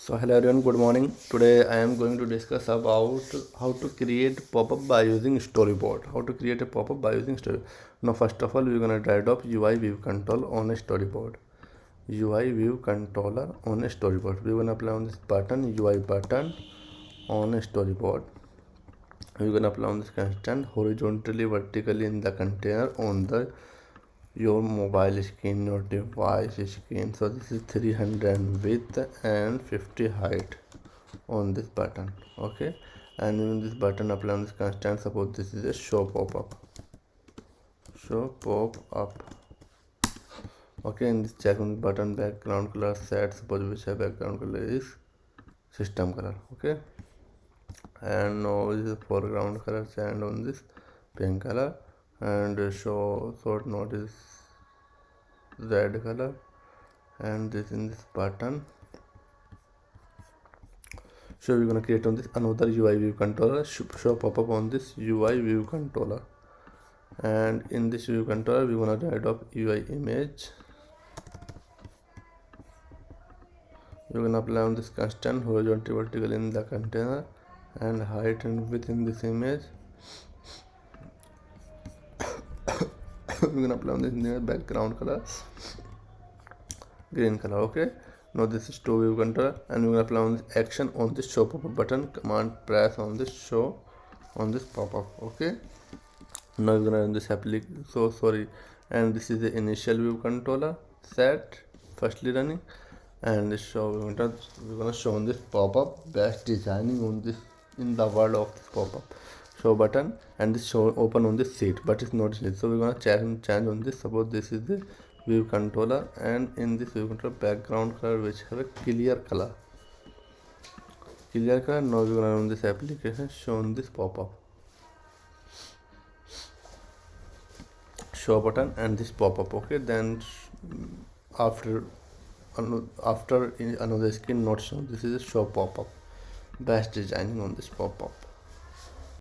So hello everyone, good morning. Today I am going to discuss about how to create pop-up by using Storyboard. How to create a pop-up by using Storyboard. Now first of all we're gonna drag up UI view control on a Storyboard. UI view controller on a Storyboard. We're gonna apply on this button, UI button on a Storyboard. We're gonna apply on this constant horizontally, vertically in the container on the your mobile screen, your device screen. So this is 300 width and 50 height on this button. Okay, and in this button apply on this constant. Suppose this is a show pop-up. Okay, in this check on the button background color set. Suppose which background color is system color. Okay, and now this is foreground color and on this pink color, and show sort node is red color, and this in this button. So we're gonna create on this another UI view controller, show pop-up on this UI view controller, and in this view controller we're gonna add up UI image. We're gonna apply on this constant horizontal, vertical in the container, and height and width in this image. We're gonna apply on this background color green color. Okay, now this is two view controller, and we're gonna apply on this action on this show pop-up button. Command press on this show on this pop-up. Okay, now we're gonna run this application. And this is the initial view controller set firstly running, and this we're gonna show on this pop-up best designing on this in the world of this pop-up show button, and this show open on this seat, but it's not seat. So we're gonna change on this. Suppose this is the view controller, and in this view controller background color which have a clear color. Now we're gonna run this application, show on this pop-up show button and this pop-up. Okay, then after in another screen not shown, this is a show pop-up best designing on this pop-up.